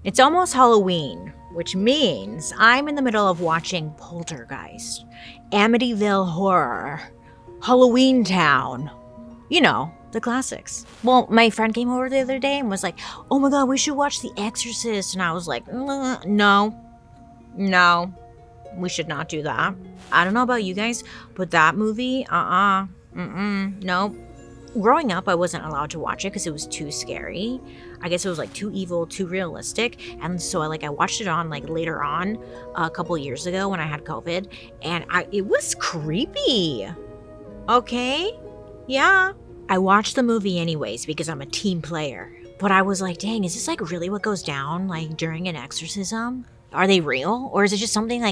It's almost Halloween, which means I'm in the middle of watching Poltergeist, Amityville Horror, Halloween Town. You know, the classics. Well, my friend came over the other day and was like, oh my god, we should watch The Exorcist. And I was like, no, we should not do that. I don't know about you guys, but that movie, nope. Growing up, I wasn't allowed to watch it because it was too scary. I guess it was like too evil, too realistic. And so I watched it on later on a couple years ago when I had COVID, and it was creepy. Okay? Yeah. I watched the movie anyways because I'm a team player. But I was like, dang, is this really what goes down during an exorcism? Are they real? Or is it just something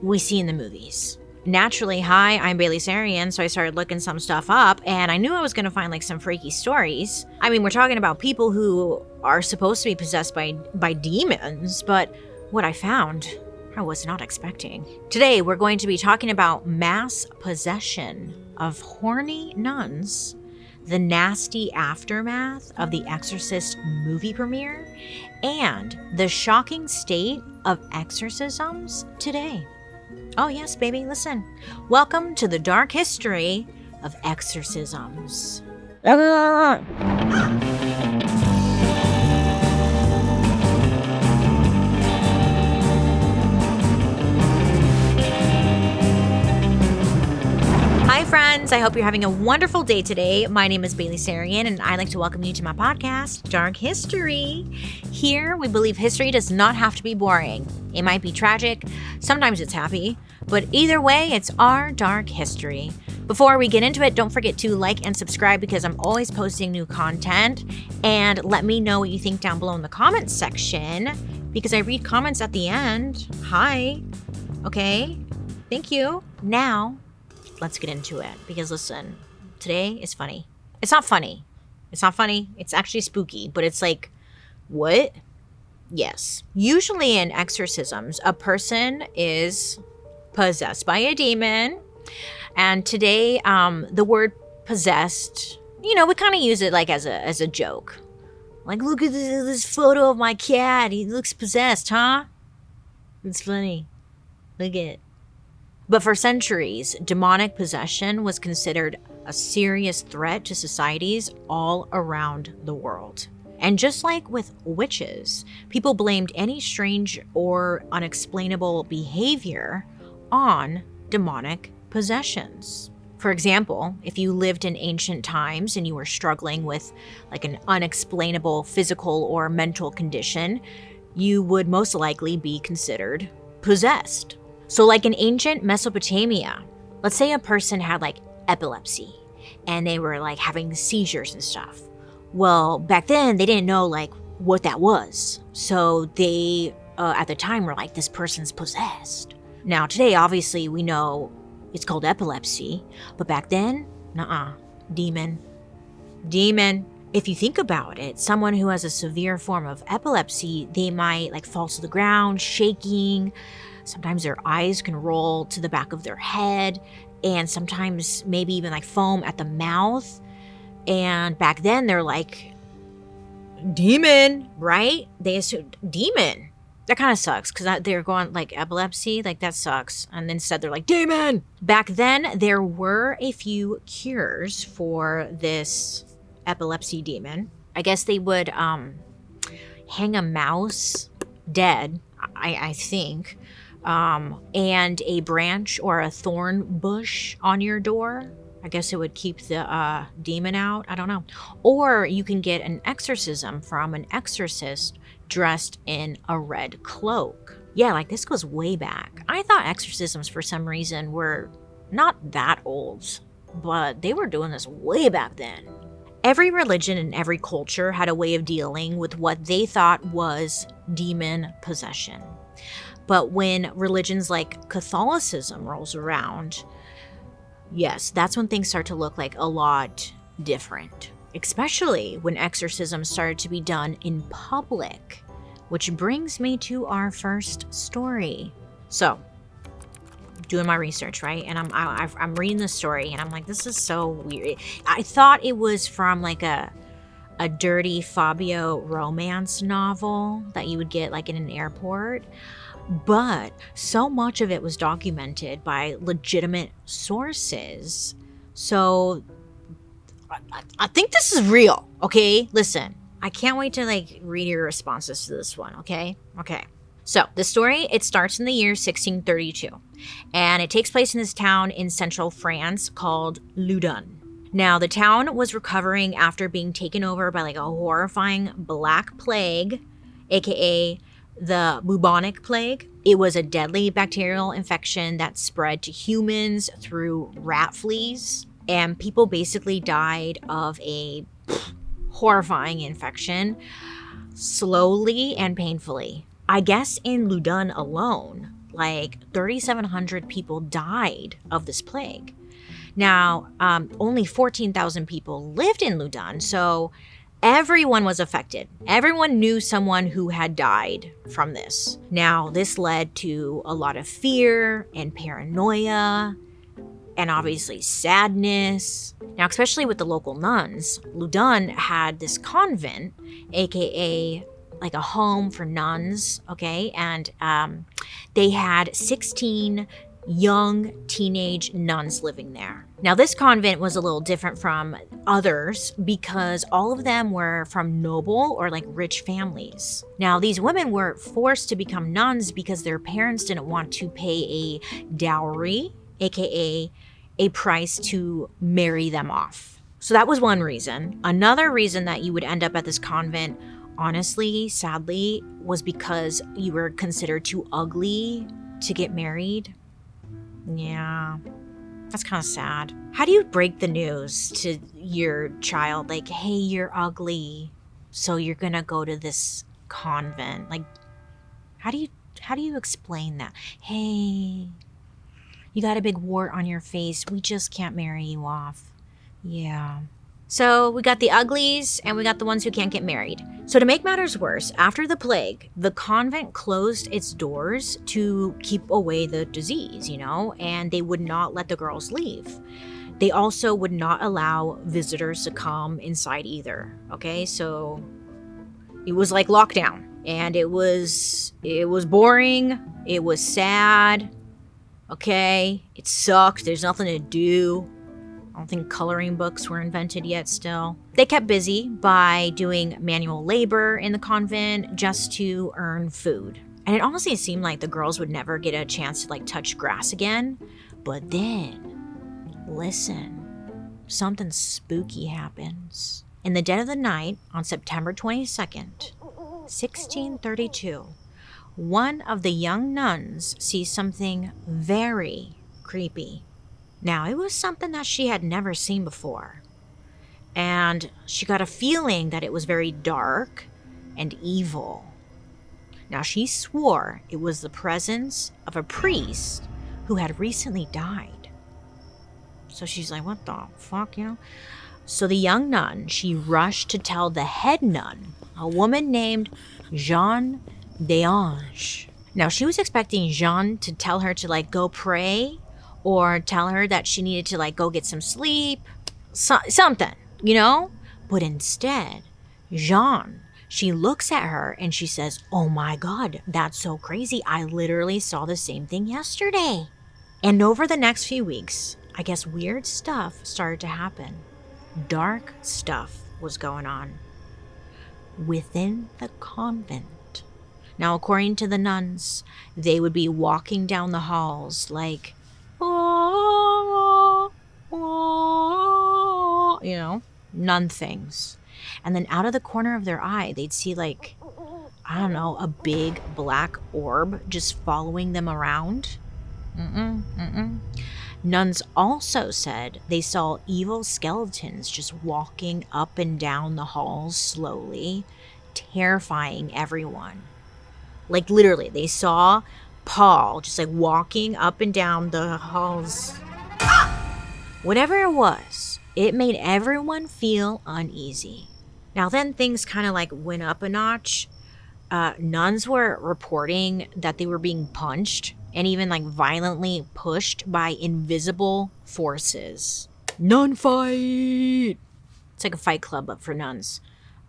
we see in the movies? Naturally, hi, I'm Bailey Sarian, so I started looking some stuff up, and I knew I was going to find some freaky stories. I mean, we're talking about people who are supposed to be possessed by demons, but what I found, I was not expecting. Today, we're going to be talking about mass possession of horny nuns, the nasty aftermath of the Exorcist movie premiere, and the shocking state of exorcisms today. Oh yes, baby, listen. Welcome to the Dark History of Exorcisms. Hi friends, I hope you're having a wonderful day today. My name is Bailey Sarian, and I'd like to welcome you to my podcast, Dark History. Here, we believe history does not have to be boring. It might be tragic, sometimes it's happy, but either way, it's our dark history. Before we get into it, don't forget to like and subscribe because I'm always posting new content. And let me know what you think down below in the comments section because I read comments at the end. Hi. Okay. Thank you. Now, let's get into it because listen, today is funny. It's not funny. It's not funny. It's actually spooky, but it's what? Yes. Usually in exorcisms, a person is possessed by a demon. And today, the word possessed, we kind of use it as a joke. Look at this photo of my cat. He looks possessed, huh? It's funny. Look at it. But for centuries, demonic possession was considered a serious threat to societies all around the world. And just like with witches, people blamed any strange or unexplainable behavior on demonic possessions. For example, if you lived in ancient times and you were struggling with an unexplainable physical or mental condition, you would most likely be considered possessed. So in ancient Mesopotamia, let's say a person had epilepsy and they were having seizures and stuff. Well, back then they didn't know what that was. So they at the time were this person's possessed. Now today, obviously we know it's called epilepsy, but back then, demon. If you think about it, someone who has a severe form of epilepsy, they might fall to the ground, shaking. Sometimes their eyes can roll to the back of their head, and sometimes maybe even foam at the mouth. And back then they're demon, right? They assumed demon. That kind of sucks because they're going epilepsy, that sucks. And instead they're demon. Back then there were a few cures for this epilepsy demon. I guess they would hang a mouse dead, I think, and a branch or a thorn bush on your door. I guess it would keep the demon out. I don't know. Or you can get an exorcism from an exorcist dressed in a red cloak. Yeah, this goes way back. I thought exorcisms for some reason were not that old, but they were doing this way back then. Every religion and every culture had a way of dealing with what they thought was demon possession. But when religions like Catholicism rolls around, yes, that's when things start to look a lot different, especially when exorcisms started to be done in public, which brings me to our first story. So, doing my research, right? And I'm reading the story, and I'm this is so weird. I thought it was from a a dirty Fabio romance novel that you would get like in an airport. But so much of it was documented by legitimate sources. So I think this is real, okay? Listen, I can't wait to like read your responses to this one, okay? Okay. So the story, it starts in the year 1632, and it takes place in this town in central France called Loudun. Now, the town was recovering after being taken over by like a horrifying black plague, aka the bubonic plague. It was a deadly bacterial infection that spread to humans through rat fleas, and people basically died of a horrifying infection slowly and painfully. I guess in Loudun alone, like 3,700 people died of this plague. Now, only 14,000 people lived in Loudun, so everyone was affected. Everyone knew someone who had died from this. Now, this led to a lot of fear and paranoia, and obviously sadness. Now, especially with the local nuns, Loudun had this convent, aka like a home for nuns, okay? And they had 16 young teenage nuns living there. Now, this convent was a little different from others because all of them were from noble or like rich families. Now, these women were forced to become nuns because their parents didn't want to pay a dowry, aka a price to marry them off. So that was one reason. Another reason that you would end up at this convent, honestly, sadly, was because you were considered too ugly to get married. Yeah, that's kind of sad. How do you break the news to your child? Like, hey, you're ugly, so you're gonna go to this convent. Like, how do you explain that? Hey, you got a big wart on your face. We just can't marry you off. Yeah. So we got the uglies and we got the ones who can't get married. So to make matters worse, after the plague, the convent closed its doors to keep away the disease, and they would not let the girls leave. They also would not allow visitors to come inside either. Okay, so it was like lockdown, and it was boring. It was sad. Okay, it sucked. There's nothing to do. I don't think coloring books were invented yet still. They kept busy by doing manual labor in the convent just to earn food. And it honestly seemed like the girls would never get a chance to like touch grass again. But then, listen, something spooky happens. In the dead of the night on September 22nd, 1632, one of the young nuns sees something very creepy. Now, it was something that she had never seen before, and she got a feeling that it was very dark and evil. Now, she swore it was the presence of a priest who had recently died. So she's like, what the fuck, So the young nun, she rushed to tell the head nun, a woman named Jeanne d'Ange. Now, she was expecting Jeanne to tell her to like go pray, or tell her that she needed to like go get some sleep, something, But instead, Jeanne, she looks at her and she says, oh my God, that's so crazy. I literally saw the same thing yesterday. And over the next few weeks, I guess weird stuff started to happen. Dark stuff was going on within the convent. Now, according to the nuns, they would be walking down the halls like, nun things. And then out of the corner of their eye, they'd see like, I don't know, a big black orb just following them around. Nuns also said they saw evil skeletons just walking up and down the halls slowly, terrifying everyone. Like literally, they saw Paul just like walking up and down the halls. Whatever it was, it made everyone feel uneasy. Now then things kind of like went up a notch. Nuns were reporting that they were being punched and even like violently pushed by invisible forces. Nun fight! It's like a fight club, but for nuns.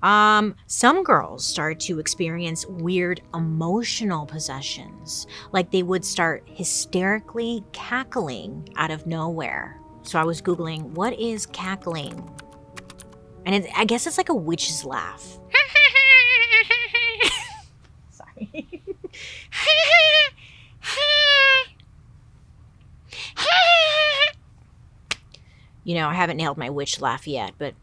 Some girls started to experience weird emotional possessions, like they would start hysterically cackling out of nowhere. So I was Googling, what is cackling? And I guess it's like a witch's laugh. Sorry. You know, I haven't nailed my witch laugh yet, but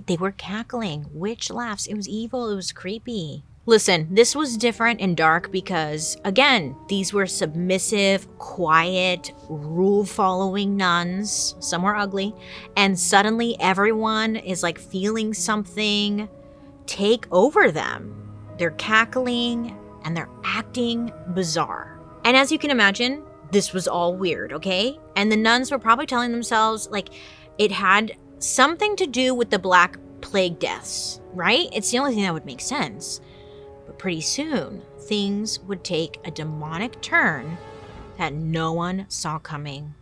they were cackling witch laughs. It was evil. It was creepy. Listen, this was different and dark because, again, these were submissive, quiet, rule-following nuns. Some were ugly. And suddenly everyone is like feeling something take over them. They're cackling and they're acting bizarre. And as you can imagine, this was all weird, okay? And the nuns were probably telling themselves, like, it had something to do with the Black Plague deaths, right? It's the only thing that would make sense. But pretty soon, things would take a demonic turn that no one saw coming.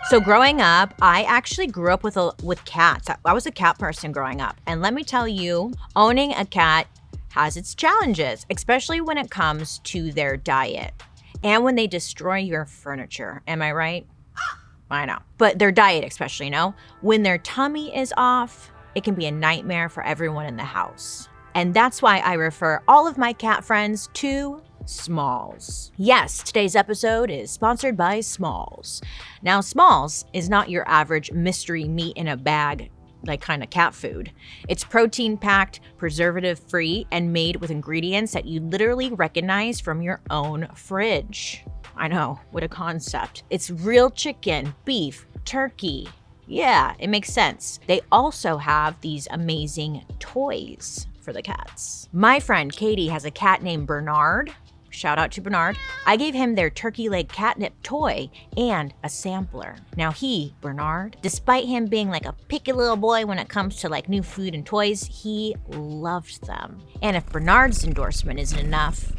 So growing up, I actually grew up with cats. I was a cat person growing up. And let me tell you, owning a cat has its challenges, especially when it comes to their diet and when they destroy your furniture. Am I right? I know. But their diet especially, you know? When their tummy is off, it can be a nightmare for everyone in the house. And that's why I refer all of my cat friends to Smalls. Yes, today's episode is sponsored by Smalls. Now, Smalls is not your average mystery meat in a bag, like kind of cat food. It's protein-packed, preservative-free, and made with ingredients that you literally recognize from your own fridge. I know, what a concept. It's real chicken, beef, turkey. Yeah, it makes sense. They also have these amazing toys for the cats. My friend Katie has a cat named Bernard. Shout out to Bernard. I gave him their turkey leg catnip toy and a sampler. Now Bernard, despite him being like a picky little boy when it comes to like new food and toys, he loved them. And if Bernard's endorsement isn't enough,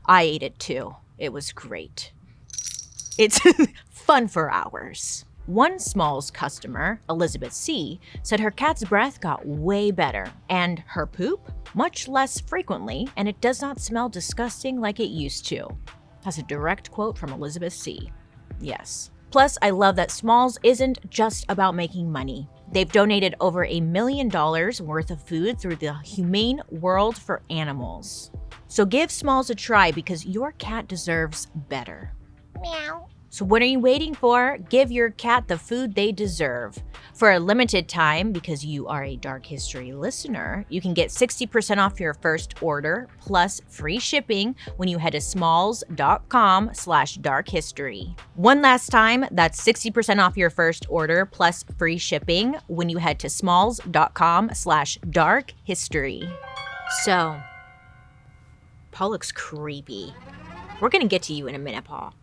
I ate it too. It was great. It's fun for hours. One Smalls customer, Elizabeth C., said her cat's breath got way better and her poop much less frequently, and it does not smell disgusting like it used to. That's a direct quote from Elizabeth C. Yes. Plus, I love that Smalls isn't just about making money. They've donated over $1 million worth of food through the Humane World for Animals. So give Smalls a try because your cat deserves better. Meow. So what are you waiting for? Give your cat the food they deserve. For a limited time, because you are a Dark History listener, you can get 60% off your first order plus free shipping when you head to smalls.com/darkhistory. One last time, that's 60% off your first order plus free shipping when you head to smalls.com/darkhistory. So, Paul looks creepy. We're gonna get to you in a minute, Paul.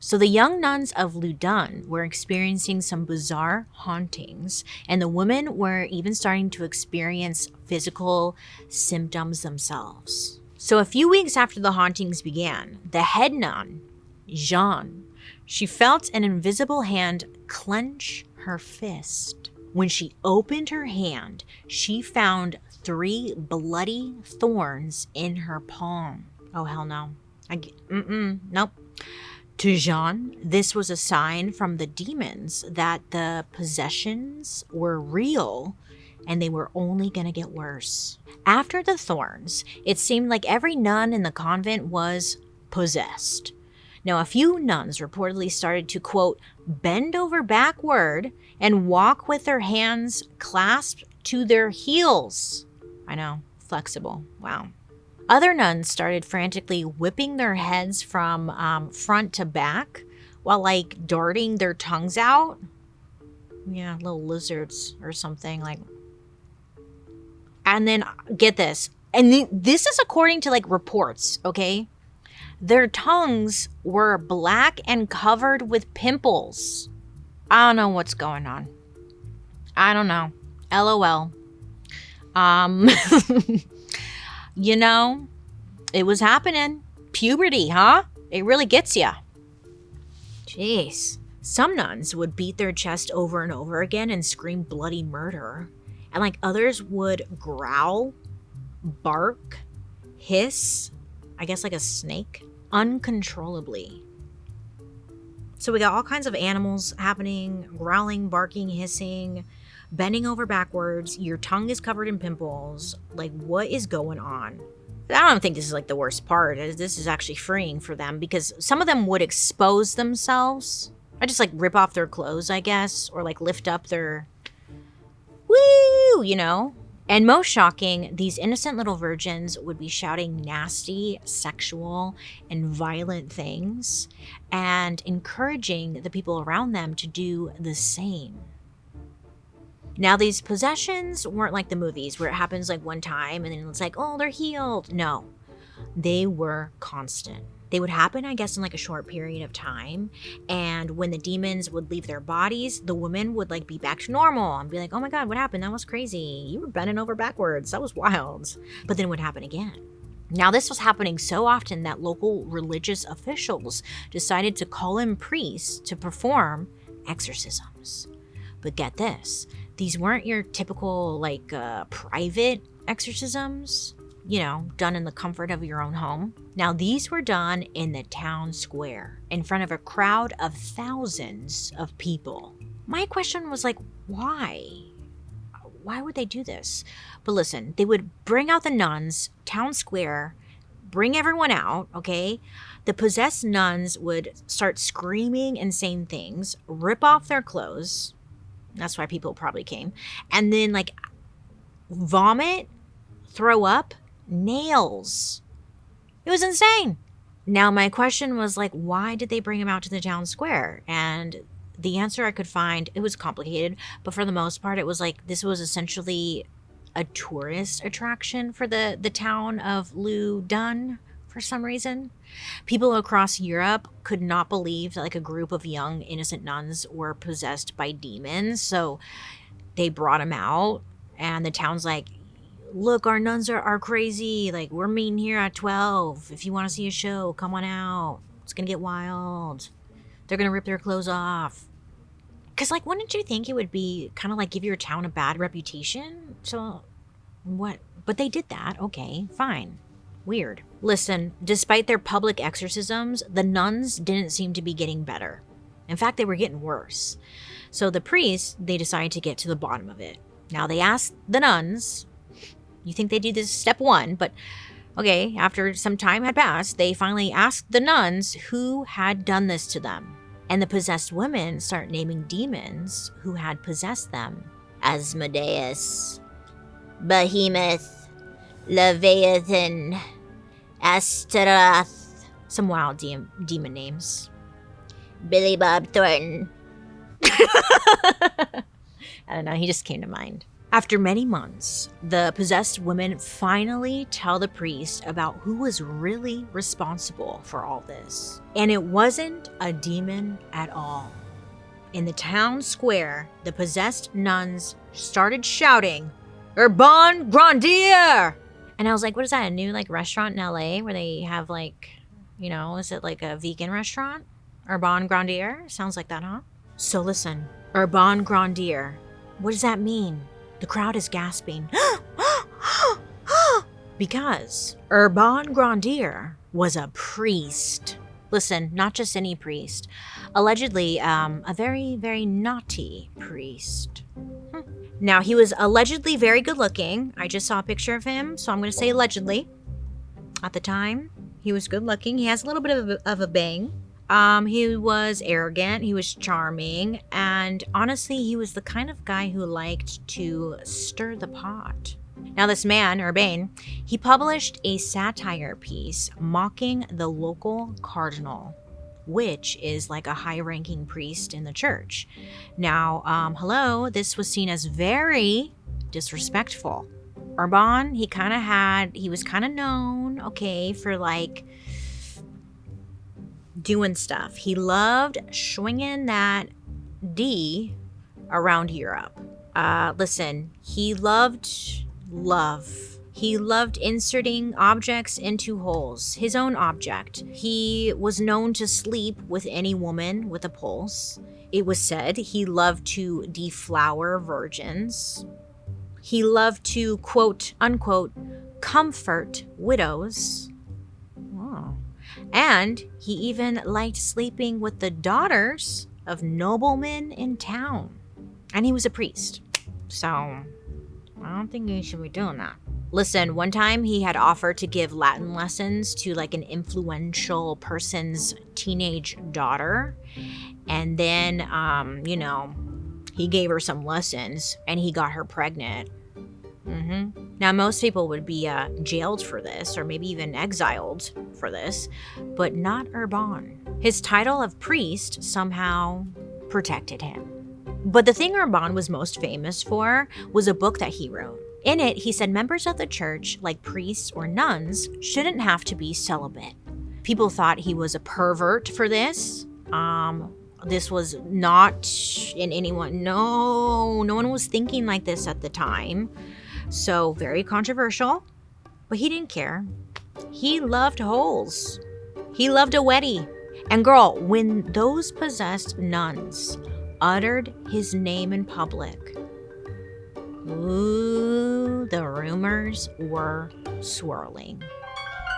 So the young nuns of Loudun were experiencing some bizarre hauntings, and the women were even starting to experience physical symptoms themselves. So a few weeks after the hauntings began, the head nun, Jeanne, she felt an invisible hand clench her fist. When she opened her hand, she found 3 bloody thorns in her palm. Oh, hell no. Nope. To Jeanne, this was a sign from the demons that the possessions were real and they were only going to get worse. After the thorns, it seemed like every nun in the convent was possessed. Now, a few nuns reportedly started to, quote, bend over backward and walk with their hands clasped to their heels. I know, flexible. Wow. Other nuns started frantically whipping their heads from front to back while like darting their tongues out. Yeah, little lizards or something like. And then get this. And this is according to like reports, okay? Their tongues were black and covered with pimples. I don't know what's going on. I don't know. LOL. You know, it was happening. Puberty, huh? It really gets ya. Jeez. Some nuns would beat their chest over and over again and scream bloody murder. And like others would growl bark, hiss, I guess like a snake, uncontrollably. So we got all kinds of animals happening, growling, barking, hissing, bending over backwards. Your tongue is covered in pimples. Like, what is going on? I don't think this is like the worst part. This is actually freeing for them because some of them would expose themselves. I just like rip off their clothes, I guess, or like lift up their woo, you know? And most shocking, these innocent little virgins would be shouting nasty, sexual, and violent things and encouraging the people around them to do the same. Now, these possessions weren't like the movies where it happens like one time and then it's like, oh, they're healed. No, they were constant. They would happen, I guess, in like a short period of time. And when the demons would leave their bodies, the woman would like be back to normal and be like, oh my God, what happened? That was crazy. You were bending over backwards. That was wild. But then it would happen again. Now, this was happening so often that local religious officials decided to call in priests to perform exorcisms. But get this, these weren't your typical like private exorcisms, you know, done in the comfort of your own home. Now, these were done in the town square in front of a crowd of thousands of people. My question was like, why? Why would they do this? But listen, they would bring out the nuns, town square, bring everyone out, okay? The possessed nuns would start screaming insane things, rip off their clothes. That's why people probably came. And then like vomit, throw up, nails. It was insane. Now, my question was like, why did they bring him out to the town square? And the answer I could find, it was complicated, but for the most part, it was like this was essentially a tourist attraction for the town of Loudun for some reason. People across Europe could not believe that like a group of young innocent nuns were possessed by demons, so they brought him out, and the town's like, look, our nuns are crazy. Like, we're meeting here at 12. If you want to see a show, come on out. It's going to get wild. They're going to rip their clothes off. Because, like, wouldn't you think it would be kind of like give your town a bad reputation? So, what? But they did that. Okay, fine. Weird. Listen, despite their public exorcisms, the nuns didn't seem to be getting better. In fact, they were getting worse. So the priests, they decided to get to the bottom of it. Now, they asked the nuns. You think they do this step one, but okay, after some time had passed, they finally asked the nuns who had done this to them. And the possessed women start naming demons who had possessed them. Asmodeus, Behemoth, Leviathan, Astaroth. Some wild demon names. Billy Bob Thornton. I don't know, he just came to mind. After many months, the possessed women finally tell the priest about who was really responsible for all this. And it wasn't a demon at all. In the town square, the possessed nuns started shouting, Urban Grandier! And I was like, what is that, a new like restaurant in LA where they have like, you know, is it like a vegan restaurant? Urban Grandier? Sounds like that, huh? So listen, Urban Grandier, what does that mean? The crowd is gasping. Because Urban Grandier was a priest. Listen, not just any priest. Allegedly, a very, very naughty priest. Now, he was allegedly very good looking. I just saw a picture of him, so I'm going to say allegedly. At the time, he was good looking. He has a little bit of a bang. He was arrogant, he was charming, and honestly, he was the kind of guy who liked to stir the pot. Now, this man, Urbain, he published a satire piece mocking the local cardinal, which is like a high-ranking priest in the church. Now, this was seen as very disrespectful. Urban, he was kind of known, okay, for like doing stuff. He loved swinging that D around Europe. Listen, he loved love. He loved inserting objects into holes. His own object. He was known to sleep with any woman with a pulse. It was said he loved to deflower virgins. He loved to, quote unquote, comfort widows. Oh. And he even liked sleeping with the daughters of noblemen in town. And he was a priest. So I don't think he should be doing that. Listen, one time he had offered to give Latin lessons to like an influential person's teenage daughter. And then, he gave her some lessons and he got her pregnant. Now, most people would be jailed for this or maybe even exiled for this, but not Urban. His title of priest somehow protected him. But the thing Urban was most famous for was a book that he wrote. In it, he said members of the church, like priests or nuns, shouldn't have to be celibate. People thought he was a pervert for this. This was not in anyone. No one was thinking like this at the time. So very controversial, but he didn't care. He loved holes. He loved a wetty. And girl, when those possessed nuns uttered his name in public, ooh, the rumors were swirling.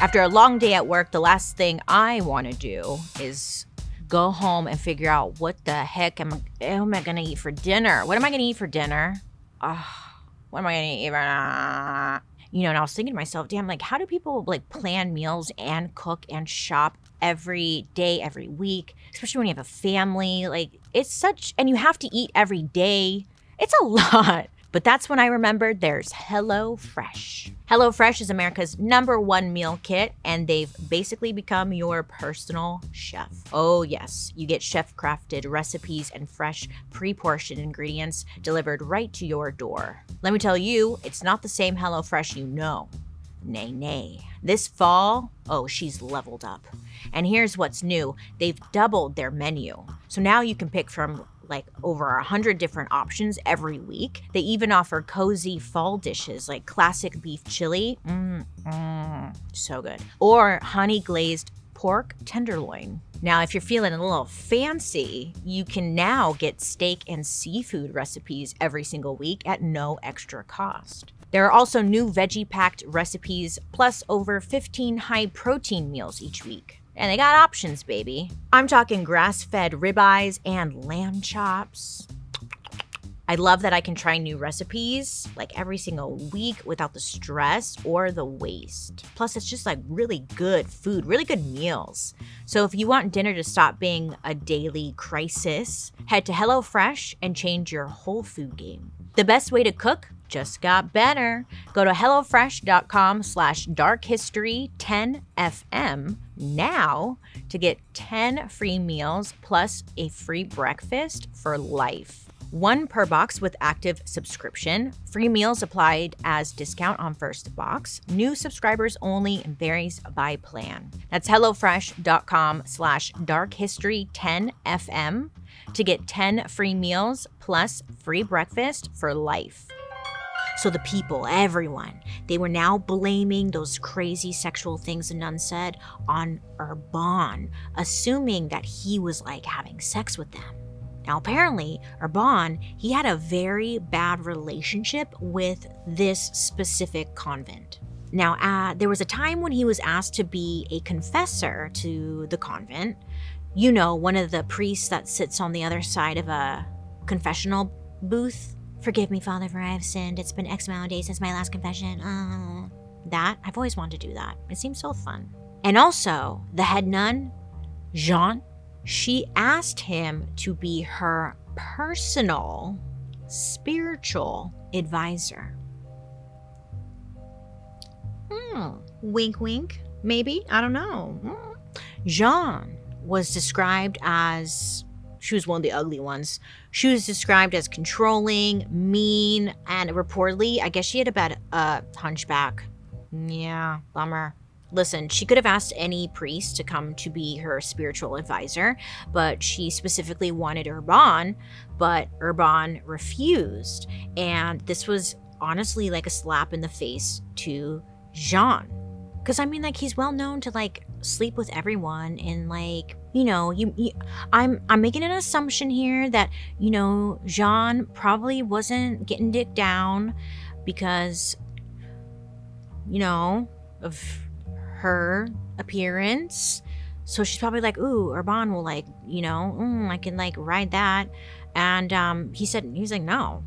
After a long day at work, the last thing I want to do is go home and figure out what the heck am I going to eat for dinner? What am I going to eat for dinner? What am I going to eat? And I was thinking to myself, damn, like, how do people like plan meals and cook and shop every day, every week, especially when you have a family? Like, it's such, and you have to eat every day. It's a lot. But that's when I remembered there's HelloFresh. HelloFresh is America's #1 meal kit, and they've basically become your personal chef. Oh yes, you get chef-crafted recipes and fresh, pre-portioned ingredients delivered right to your door. Let me tell you, it's not the same HelloFresh you know. Nay. This fall, she's leveled up. And here's what's new. They've doubled their menu. So now you can pick from like over 100 different options every week. They even offer cozy fall dishes like classic beef chili. So good. Or honey glazed pork tenderloin. Now, if you're feeling a little fancy, you can now get steak and seafood recipes every single week at no extra cost. There are also new veggie-packed recipes, plus over 15 high-protein meals each week. And they got options, baby. I'm talking grass-fed ribeyes and lamb chops. I love that I can try new recipes like every single week without the stress or the waste. Plus, it's just like really good food, really good meals. So if you want dinner to stop being a daily crisis, head to HelloFresh and change your whole food game. The best way to cook just got better. Go to HelloFresh.com/darkhistory10fm now to get 10 free meals plus a free breakfast for life. 1 per box with active subscription. Free meals applied as discount on first box. New subscribers only and varies by plan. That's HelloFresh.com/darkhistory10fm to get 10 free meals plus free breakfast for life. So the people, everyone, they were now blaming those crazy sexual things the nun said on Urban, assuming that he was like having sex with them. Now, apparently, Urban, he had a very bad relationship with this specific convent. Now, there was a time when he was asked to be a confessor to the convent. You know, one of the priests that sits on the other side of a confessional booth. Forgive me, Father, for I have sinned. It's been X amount of days since my last confession. That, I've always wanted to do that. It seems so fun. And also, the head nun, Jean, she asked him to be her personal spiritual advisor. Wink, wink, maybe, I don't know. Jean was described as, she was one of the ugly ones. She was described as controlling, mean, and reportedly, I guess she had about a hunchback. Yeah, bummer. Listen, she could have asked any priest to come to be her spiritual advisor, but she specifically wanted Urban, but Urban refused. And this was honestly like a slap in the face to Jean. Because I mean, like, he's well known to like sleep with everyone, and like, you know, I'm making an assumption here that, you know, Jean probably wasn't getting dick down because of her appearance. So she's probably like, ooh, Urban will like, I can like ride that. And he was like, no.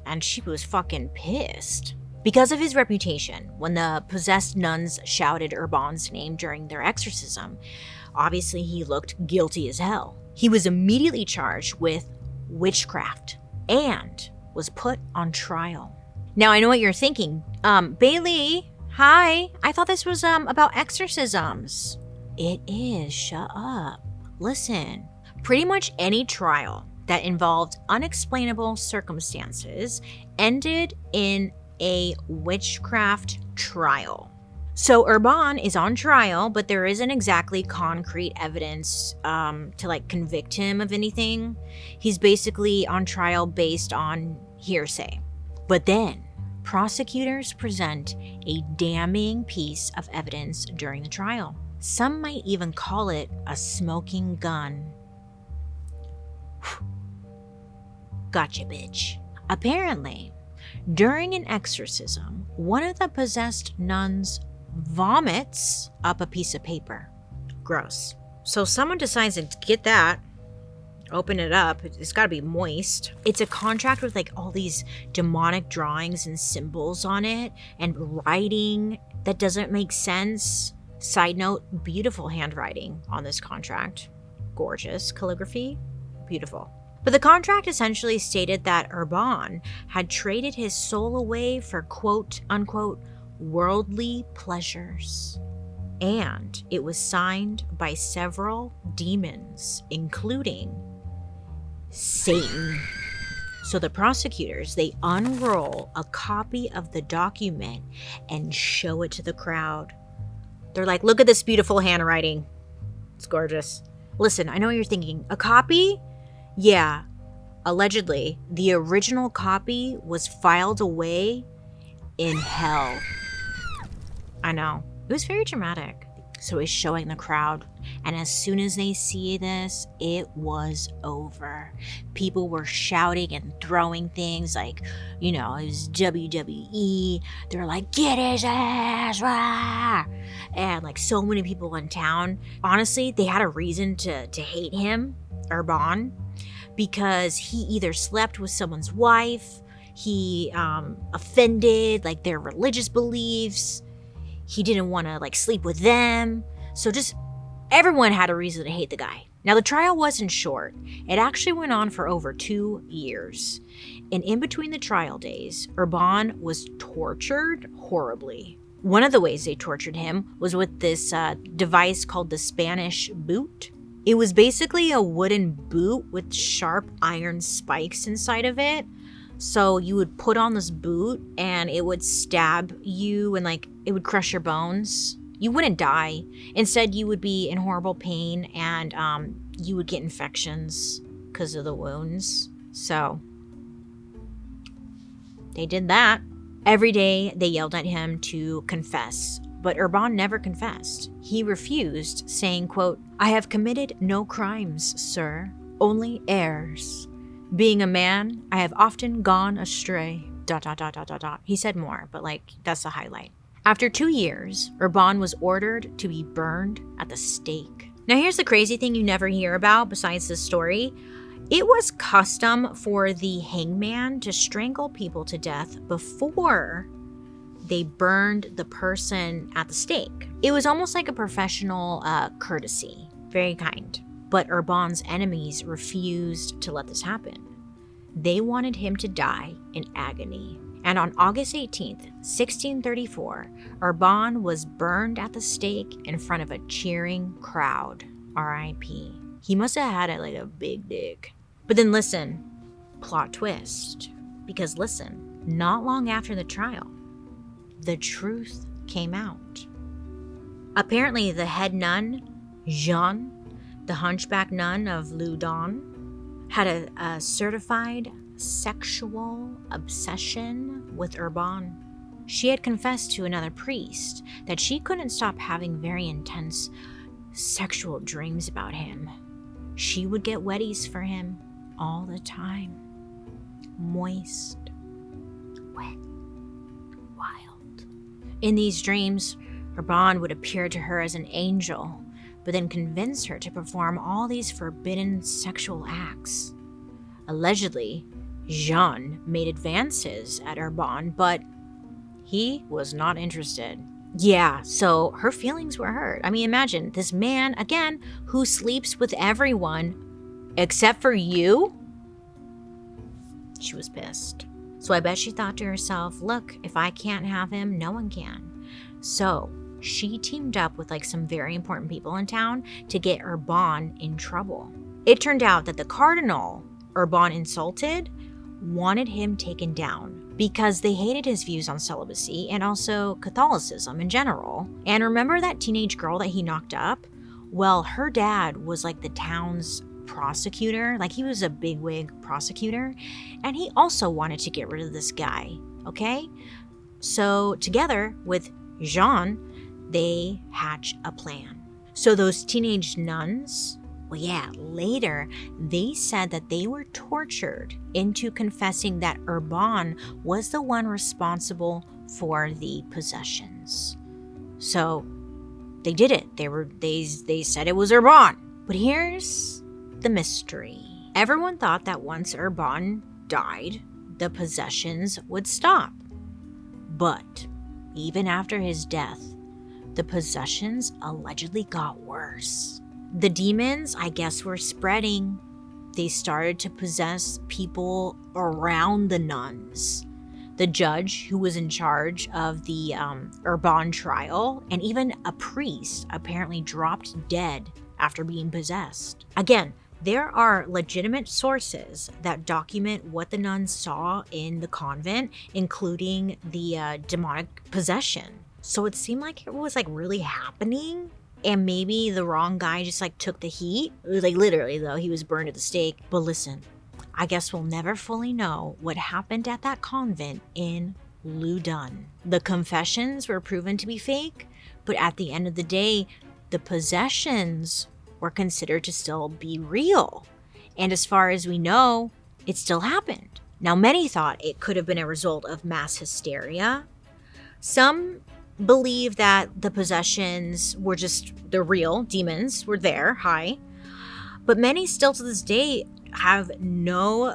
And she was fucking pissed. Because of his reputation, when the possessed nuns shouted Urban's name during their exorcism, obviously he looked guilty as hell. He was immediately charged with witchcraft and was put on trial. Now, I know what you're thinking. Bailey, hi. I thought this was about exorcisms. It is. Shut up. Listen, pretty much any trial that involved unexplainable circumstances ended in a witchcraft trial. So Urban is on trial, but there isn't exactly concrete evidence to like convict him of anything. He's basically on trial based on hearsay. But then prosecutors present a damning piece of evidence during the trial. Some might even call it a smoking gun. Gotcha, bitch. Apparently, during an exorcism, one of the possessed nuns vomits up a piece of paper. Gross. So someone decides to get that, open it up. It's got to be moist. It's a contract with like all these demonic drawings and symbols on it and writing that doesn't make sense. Side note, beautiful handwriting on this contract. Gorgeous calligraphy. Beautiful. But the contract essentially stated that Urban had traded his soul away for quote unquote worldly pleasures. And it was signed by several demons, including Satan. So the prosecutors, they unroll a copy of the document and show it to the crowd. They're like, look at this beautiful handwriting. It's gorgeous. Listen, I know what you're thinking. A copy? Yeah, allegedly, the original copy was filed away in hell. I know. It was very dramatic. So he's showing the crowd. And as soon as they see this, it was over. People were shouting and throwing things like, it was WWE. They were like, get his ass, rah! And like so many people in town. Honestly, they had a reason to hate him, Urban, because he either slept with someone's wife, he offended like their religious beliefs, he didn't want to like sleep with them. So just everyone had a reason to hate the guy. Now the trial wasn't short. It actually went on for over 2 years. And in between the trial days, Urban was tortured horribly. One of the ways they tortured him was with this device called the Spanish boot. It was basically a wooden boot with sharp iron spikes inside of it. So you would put on this boot and it would stab you and like it would crush your bones. You wouldn't die. Instead, you would be in horrible pain and you would get infections because of the wounds. So they did that. Every day they yelled at him to confess. But Urban never confessed. He refused, saying, quote, I have committed no crimes, sir, only errors. Being a man, I have often gone astray, ... He said more, but like, that's the highlight. After 2 years, Urban was ordered to be burned at the stake. Now here's the crazy thing you never hear about besides this story. It was custom for the hangman to strangle people to death before they burned the person at the stake. It was almost like a professional courtesy. Very kind. But Urban's enemies refused to let this happen. They wanted him to die in agony. And on August 18th, 1634, Urban was burned at the stake in front of a cheering crowd. R.I.P. He must have had like a big dick. But then listen, plot twist. Because listen, not long after the trial, the truth came out. Apparently, the head nun, Jean, the hunchback nun of Loudun, had a certified sexual obsession with Urban. She had confessed to another priest that she couldn't stop having very intense sexual dreams about him. She would get wetties for him all the time. Moist, wet, wild. In these dreams, Urban would appear to her as an angel, but then convince her to perform all these forbidden sexual acts. Allegedly, Jean made advances at Urban, but he was not interested. Yeah, so her feelings were hurt. I mean, imagine this man, again, who sleeps with everyone except for you. She was pissed. So I bet she thought to herself, look, if I can't have him, no one can. So she teamed up with some very important people in town to get Urban in trouble. It turned out that the cardinal Urban insulted wanted him taken down because they hated his views on celibacy and also Catholicism in general. And remember that teenage girl that he knocked up? Well, her dad was the town's prosecutor. He was a bigwig prosecutor, and he also wanted to get rid of this guy, okay? So together with Jean, they hatch a plan. So those teenage nuns, later they said that they were tortured into confessing that Urban was the one responsible for the possessions. So they did it. They said it was Urban. But here's the mystery. Everyone thought that once Urban died, the possessions would stop. But even after his death, the possessions allegedly got worse. The demons, I guess, were spreading. They started to possess people around the nuns. The judge who was in charge of the Urban trial, and even a priest, apparently dropped dead after being possessed. Again, there are legitimate sources that document what the nuns saw in the convent, including the demonic possession. So it seemed like it was really happening, and maybe the wrong guy just took the heat. Literally though, he was burned at the stake. But listen, I guess we'll never fully know what happened at that convent in Loudun. The confessions were proven to be fake, but at the end of the day, the possessions were considered to still be real. And as far as we know, it still happened. Now, many thought it could have been a result of mass hysteria. Some believe that the possessions were just the real demons were there, but many still to this day have no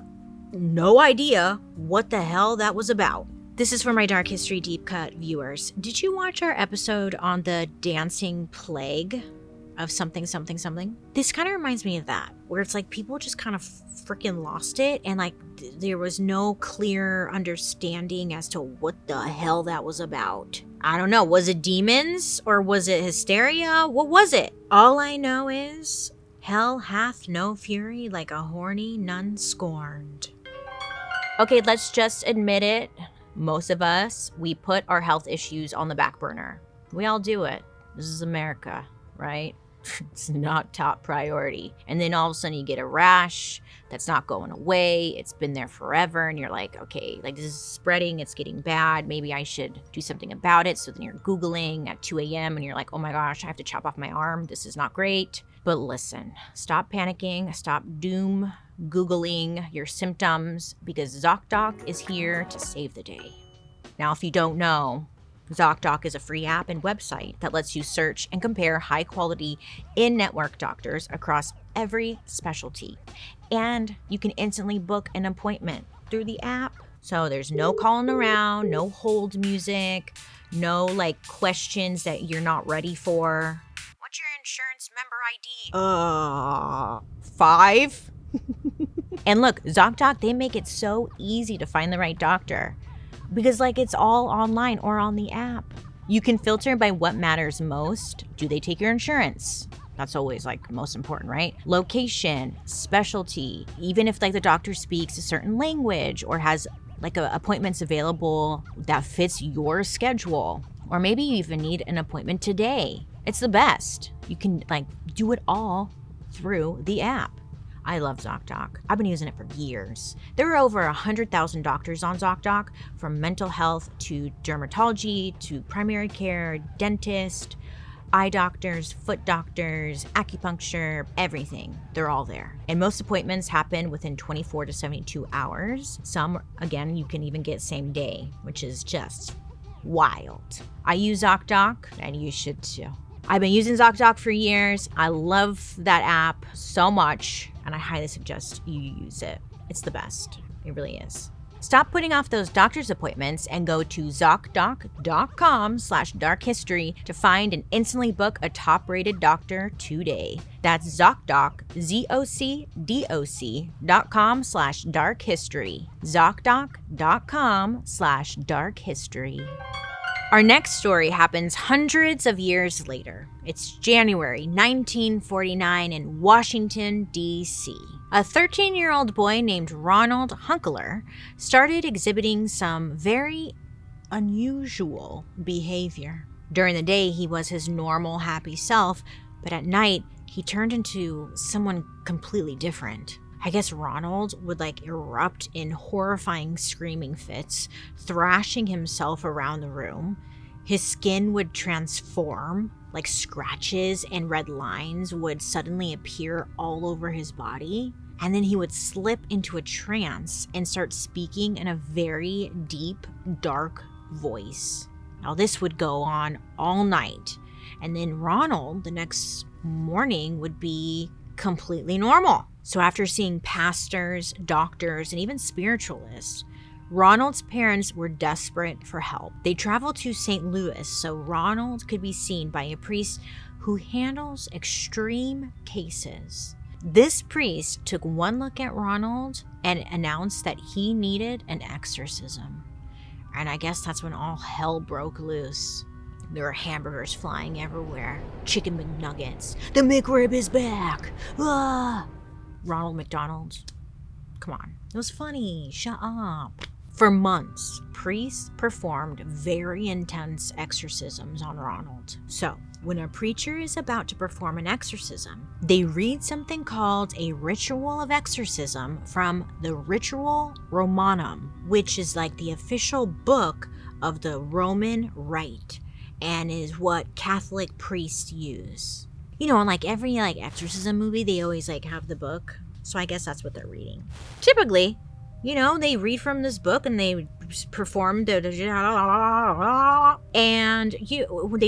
idea what the hell that was about. This is for my Dark History Deep Cut viewers. Did you watch our episode on the dancing plague of something? This kind of reminds me of that, where it's people just kind of freaking lost it, and there was no clear understanding as to what the hell that was about. I don't know. Was it demons or was it hysteria? What was it? All I know is hell hath no fury like a horny nun scorned. Okay, let's just admit it. Most of us, we put our health issues on the back burner. We all do it. This is America, right? It's not top priority. And then all of a sudden you get a rash that's not going away. It's been there forever. And you're like, okay, this is spreading. It's getting bad. Maybe I should do something about it. So then you're Googling at 2 a.m. and you're like, oh my gosh, I have to chop off my arm. This is not great. But listen, stop panicking. Stop doom Googling your symptoms, because ZocDoc is here to save the day. Now, if you don't know, ZocDoc is a free app and website that lets you search and compare high-quality in-network doctors across every specialty. And you can instantly book an appointment through the app. So there's no calling around, no hold music, no questions that you're not ready for. What's your insurance member ID? 5? And look, ZocDoc, they make it so easy to find the right doctor, because it's all online or on the app. You can filter by what matters most. Do they take your insurance? That's always most important, right? Location, specialty, even if the doctor speaks a certain language or has appointments available that fits your schedule, or maybe you even need an appointment today. It's the best. You can do it all through the app. I love ZocDoc. I've been using it for years. There are over 100,000 doctors on ZocDoc, from mental health to dermatology to primary care, dentist, eye doctors, foot doctors, acupuncture, everything. They're all there. And most appointments happen within 24 to 72 hours. Some, again, you can even get same day, which is just wild. I use ZocDoc, and you should too. I've been using ZocDoc for years. I love that app so much, and I highly suggest you use it. It's the best. It really is. Stop putting off those doctor's appointments and go to ZocDoc.com/darkhistory to find and instantly book a top-rated doctor today. That's ZocDoc, ZocDoc.com/darkhistory. ZocDoc.com/darkhistory. Our next story happens hundreds of years later. It's January 1949 in Washington, D.C. A 13-year-old boy named Ronald Hunkeler started exhibiting some very unusual behavior. During the day, he was his normal, happy self, but at night, he turned into someone completely different. I guess Ronald would erupt in horrifying screaming fits, thrashing himself around the room. His skin would transform, like scratches and red lines would suddenly appear all over his body. And then he would slip into a trance and start speaking in a very deep, dark voice. Now this would go on all night. And then Ronald, the next morning, would be completely normal. So after seeing pastors, doctors, and even spiritualists, Ronald's parents were desperate for help. They traveled to St. Louis so Ronald could be seen by a priest who handles extreme cases. This priest took one look at Ronald and announced that he needed an exorcism. And I guess that's when all hell broke loose. There were hamburgers flying everywhere, chicken McNuggets. The McRib is back! Ah! Ronald McDonald. Come on. It was funny. Shut up. For months, priests performed very intense exorcisms on Ronald. So, when a preacher is about to perform an exorcism, they read something called a ritual of exorcism from the Ritual Romanum, which is like the official book of the Roman Rite and is what Catholic priests use. You know, in every exorcism movie, they always have the book. So I guess that's what they're reading. Typically, they read from this book and they perform and they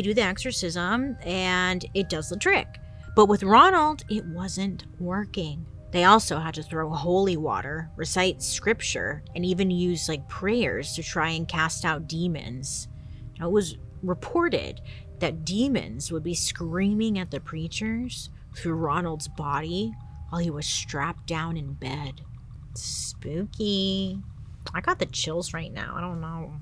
do the exorcism and it does the trick. But with Ronald, it wasn't working. They also had to throw holy water, recite scripture, and even use prayers to try and cast out demons. Now, it was reported that demons would be screaming at the preachers through Ronald's body while he was strapped down in bed. Spooky. I got the chills right now. I don't know.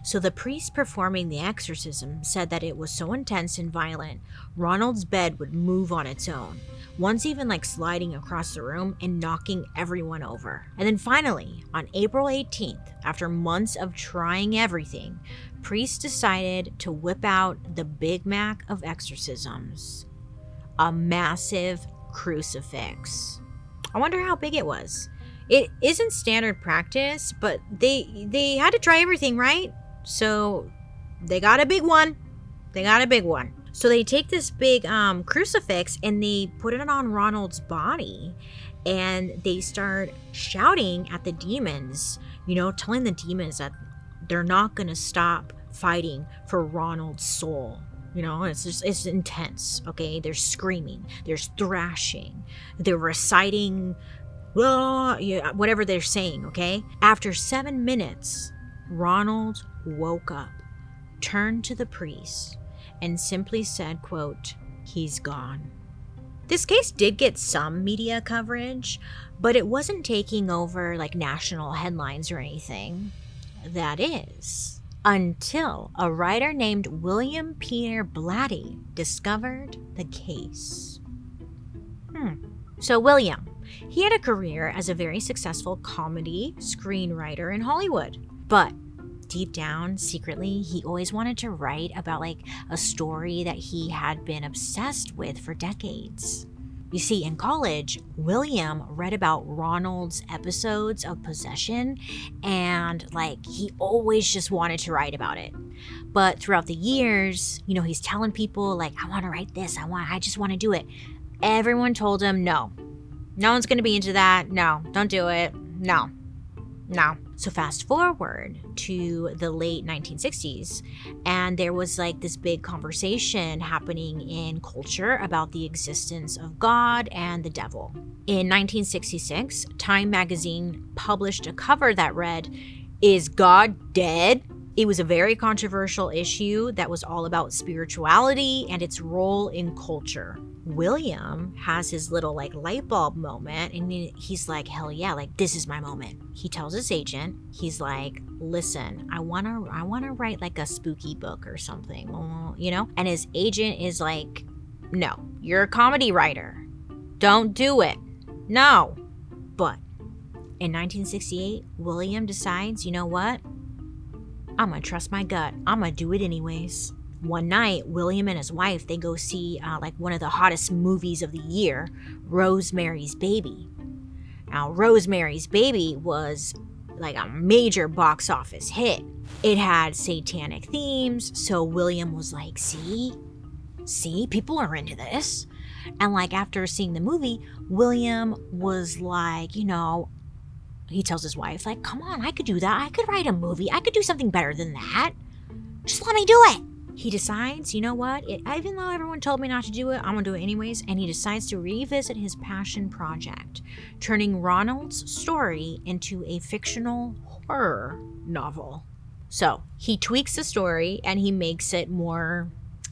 So the priest performing the exorcism said that it was so intense and violent, Ronald's bed would move on its own, once even sliding across the room and knocking everyone over. And then finally, on April 18th, after months of trying everything, priests decided to whip out the Big Mac of exorcisms, a massive crucifix. I wonder how big it was. It isn't standard practice, but they had to try everything, right? So they got a big one. So they take this big crucifix and they put it on Ronald's body and they start shouting at the demons, telling the demons that they're not going to stop fighting for Ronald's soul. It's intense, okay? They're screaming, there's thrashing, they're reciting, whatever they're saying, okay? After 7 minutes, Ronald woke up, turned to the priest, and simply said, quote, "He's gone." This case did get some media coverage, but it wasn't taking over national headlines or anything. That is, until a writer named William Peter Blatty discovered the case. So William, he had a career as a very successful comedy screenwriter in Hollywood, but deep down, secretly, he always wanted to write about a story that he had been obsessed with for decades. You see, in college, William read about Ronald's episodes of possession and he always just wanted to write about it. But throughout the years, he's telling people I want to write this, I just want to do it. Everyone told him no. No one's going to be into that. No, don't do it. No. So fast forward to the late 1960s, and there was like this big conversation happening in culture about the existence of God and the devil. In 1966, Time magazine published a cover that read, "Is God dead?" It was a very controversial issue that was all about spirituality and its role in culture. William has his little like light bulb moment, and he's like, hell yeah, like this is my moment. He tells his agent, he's like, listen, I wanna write like a spooky book or something, you know? And his agent is like, no, you're a comedy writer. Don't do it. No. But in 1968, William decides, you know what? I'm gonna trust my gut. I'm gonna do it anyways. One night, William and his wife, they go see like one of the hottest movies of the year, Rosemary's Baby. Now, Rosemary's Baby was like a major box office hit. It had satanic themes, so William was like, see, people are into this. And like after seeing the movie, William was like, you know, he tells his wife, like, come on, I could do that. I could write a movie. I could do something better than that. Just let me do it. He decides, you know what? Even though everyone told me not to do it, I'm going to do it anyways. And he decides to revisit his passion project, turning Ronald's story into a fictional horror novel. So he tweaks the story and he makes it more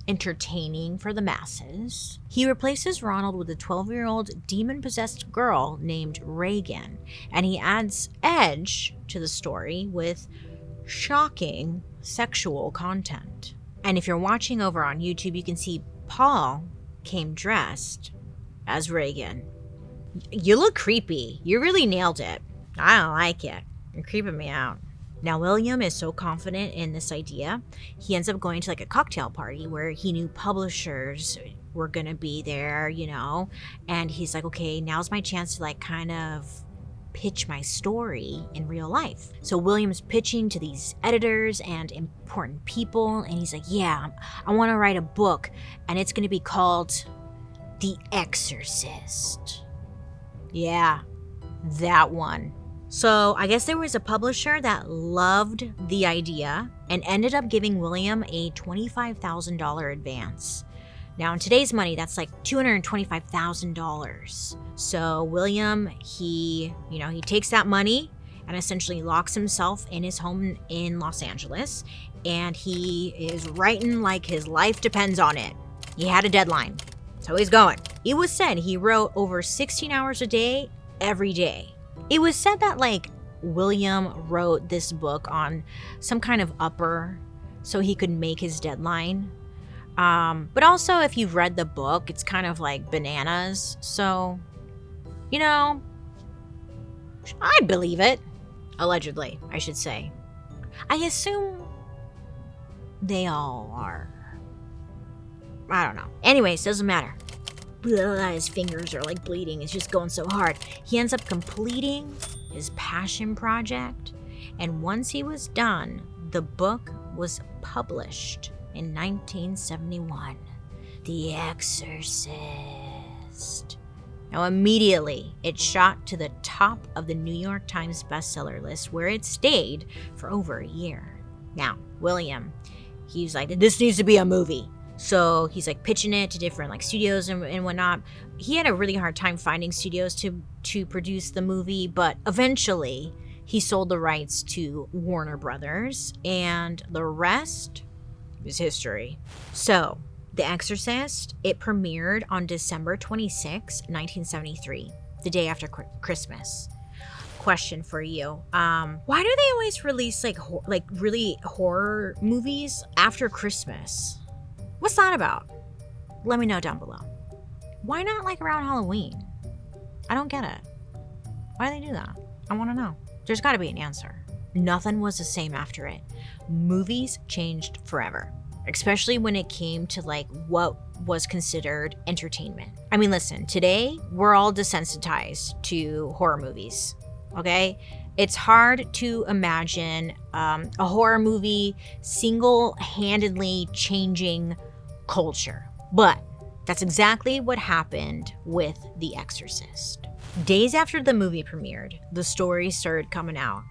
entertaining for the masses. He replaces Ronald with a 12-year-old demon-possessed girl named Reagan, and he adds edge to the story with shocking sexual content. And if you're watching over on YouTube, you can see Paul came dressed as Reagan. You look creepy. You really nailed it. I don't like it. You're creeping me out. Now, William is so confident in this idea, he ends up going to like a cocktail party where he knew publishers were going to be there, you know, and he's like, okay, now's my chance to like kind of pitch my story in real life. So William's pitching to these editors and important people, and he's like, yeah, I want to write a book, and it's going to be called The Exorcist. Yeah, that one. So I guess there was a publisher that loved the idea and ended up giving William a $25,000 advance. Now in today's money, that's like $225,000. So William, he takes that money and essentially locks himself in his home in Los Angeles, and he is writing like his life depends on it. He had a deadline, so he's going. It was said he wrote over 16 hours a day, every day. It was said that like William wrote this book on some kind of upper so he could make his deadline. But also if you've read the book, it's kind of like bananas. So, you know, I believe it. Allegedly, I should say. I assume they all are. I don't know. Anyways, doesn't matter. His fingers are like bleeding. It's just going so hard. He ends up completing his passion project, and once he was done, the book was published in 1971. The Exorcist. Now immediately, it shot to the top of the New York Times bestseller list, where it stayed for over a year. Now, William, he's like, this needs to be a movie. So he's like pitching it to different like studios and whatnot. He had a really hard time finding studios to produce the movie, but eventually he sold the rights to Warner Brothers, and the rest is history. So The Exorcist, it premiered on December 26, 1973, the day after Christmas. Question for you. Why do they always release like really horror movies after Christmas? What's that about? Let me know down below. Why not like around Halloween? I don't get it. Why do they do that? I want to know. There's got to be an answer. Nothing was the same after it. Movies changed forever, especially when it came to like what was considered entertainment. I mean, listen, today we're all desensitized to horror movies, okay? It's hard to imagine a horror movie single-handedly changing culture. But that's exactly what happened with The Exorcist. Days after the movie premiered, the story started coming out.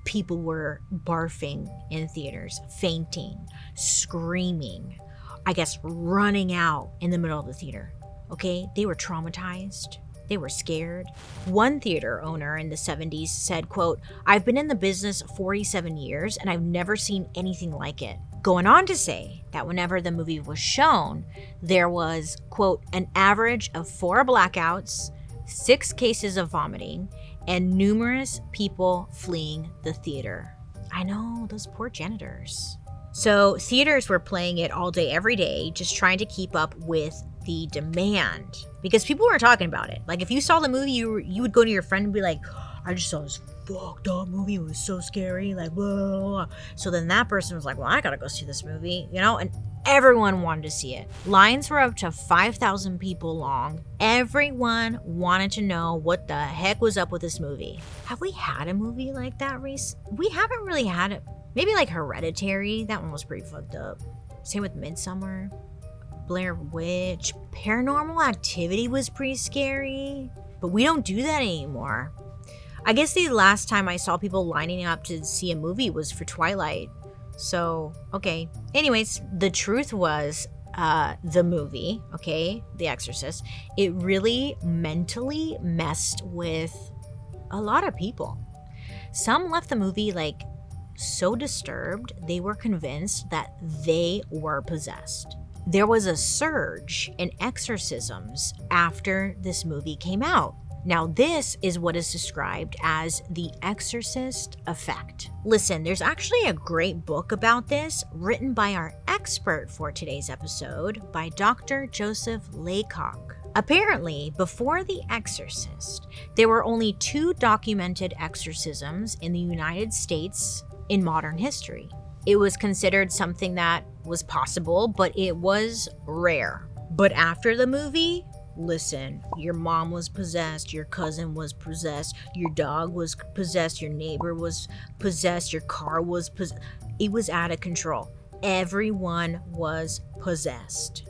people were barfing in theaters, fainting, screaming, I guess running out in the middle of the theater. Okay, they were traumatized. They were scared. One theater owner in the 70s said, quote, "I've been in the business 47 years and I've never seen anything like it." Going on to say that whenever the movie was shown, there was, quote, "an average of 4 blackouts, 6 cases of vomiting, and numerous people fleeing the theater." I know, those poor janitors. So theaters were playing it all day, every day, just trying to keep up with the demand, because people were talking about it. Like if you saw the movie, you would go to your friend and be like, "I just saw this fucked up movie. It was so scary." Like, whoa. So then that person was like, "Well, I gotta go see this movie," and everyone wanted to see it. Lines were up to 5,000 people long. Everyone wanted to know what the heck was up with this movie. Have we had a movie like that recently? We haven't really had it. Maybe like Hereditary. That one was pretty fucked up. Same with Midsommar. Blair Witch. Paranormal Activity was pretty scary. But we don't do that anymore. I guess the last time I saw people lining up to see a movie was for Twilight. So, okay. Anyways, the truth was, the movie, okay, The Exorcist, it really mentally messed with a lot of people. Some left the movie like so disturbed, they were convinced that they were possessed. There was a surge in exorcisms after this movie came out. Now, this is what is described as the Exorcist effect. Listen, there's actually a great book about this written by our expert for today's episode, by Dr. Joseph Laycock. Apparently, before The Exorcist, there were only 2 documented exorcisms in the United States in modern history. It was considered something that was possible, but it was rare. But after the movie, listen, your mom was possessed, your cousin was possessed, your dog was possessed, your neighbor was possessed, your car was possessed. It was out of control. Everyone was possessed,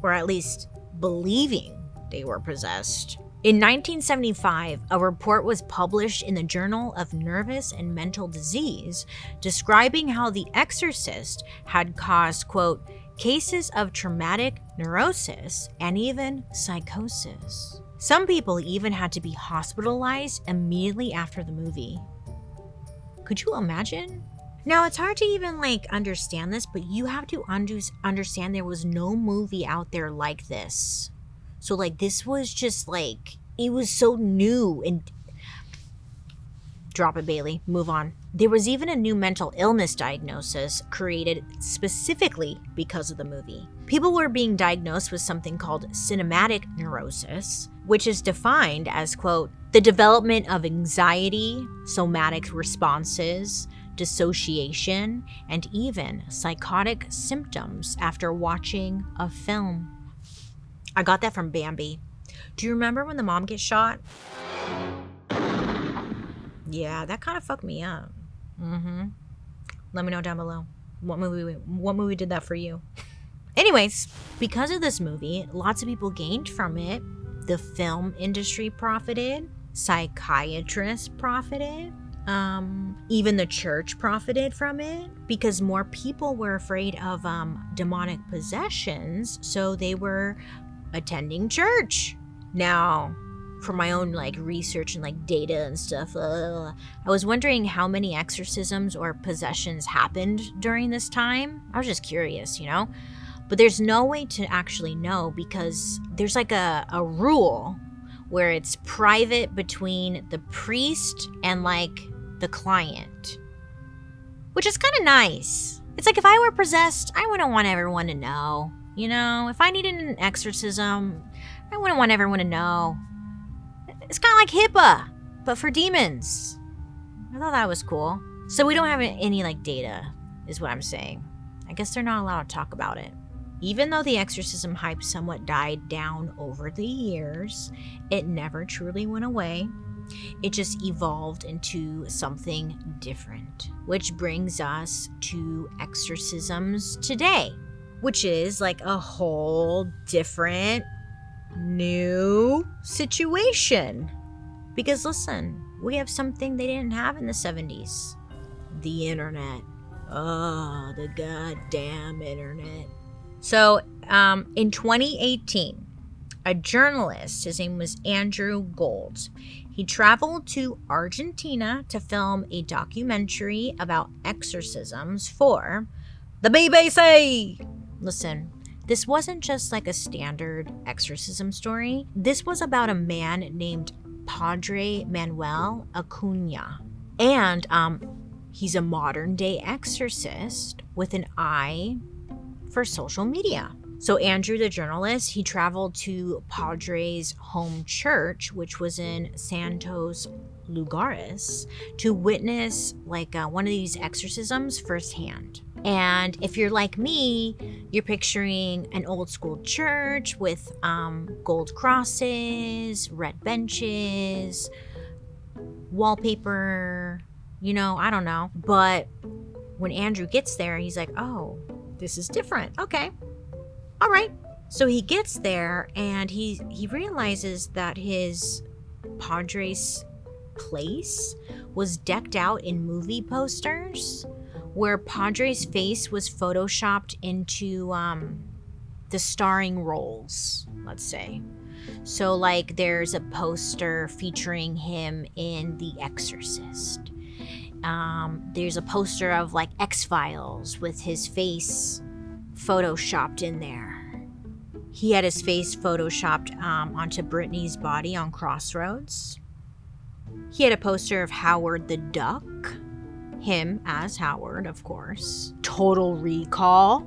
or at least believing they were possessed. In 1975, a report was published in the Journal of Nervous and Mental Disease describing how The Exorcist had caused, quote, "cases of traumatic neurosis and even psychosis." Some people even had to be hospitalized immediately after the movie. Could you imagine? Now, it's hard to even understand this, but you have to understand there was no movie out there like this. So this was just it was so new and drop it, Bailey, move on. There was even a new mental illness diagnosis created specifically because of the movie. People were being diagnosed with something called cinematic neurosis, which is defined as, quote, "the development of anxiety, somatic responses, dissociation, and even psychotic symptoms after watching a film." I got that from Bambi. Do you remember when the mom gets shot? Yeah, that kind of fucked me up. Let me know down below. What movie did that for you? Anyways, because of this movie, lots of people gained from it. The film industry profited. Psychiatrists profited. Even the church profited from it because more people were afraid of demonic possessions, so they were attending church. Now, for my own research and data and stuff, I was wondering how many exorcisms or possessions happened during this time. I was just curious, but there's no way to actually know because there's a rule where it's private between the priest and the client, which is kind of nice. It's if I were possessed, I wouldn't want everyone to know. If I needed an exorcism, I wouldn't want everyone to know. It's kind of like HIPAA, but for demons. I thought that was cool. So we don't have any data, is what I'm saying. I guess they're not allowed to talk about it. Even though the exorcism hype somewhat died down over the years, it never truly went away. It just evolved into something different, which brings us to exorcisms today, which is a whole different new situation. Because listen, we have something they didn't have in the 70s. The internet. Oh, the goddamn internet. So, in 2018, a journalist, his name was Andrew Gold, he traveled to Argentina to film a documentary about exorcisms for the BBC. Listen, this wasn't just like a standard exorcism story. This was about a man named Padre Manuel Acuna. And he's a modern day exorcist with an eye for social media. So Andrew, the journalist, he traveled to Padre's home church, which was in Santos Lugares, to witness like one of these exorcisms firsthand. And if you're like me, you're picturing an old school church with gold crosses, red benches, wallpaper, I don't know. But when Andrew gets there, he's like, oh, this is different. Okay. All right. So he gets there and he realizes that his Padre's place was decked out in movie posters where Padre's face was photoshopped into the starring roles, let's say. So like there's a poster featuring him in The Exorcist. There's a poster of like X-Files with his face photoshopped in there. He had his face photoshopped onto Britney's body on Crossroads. He had a poster of Howard the Duck. Him as Howard, of course. Total Recall.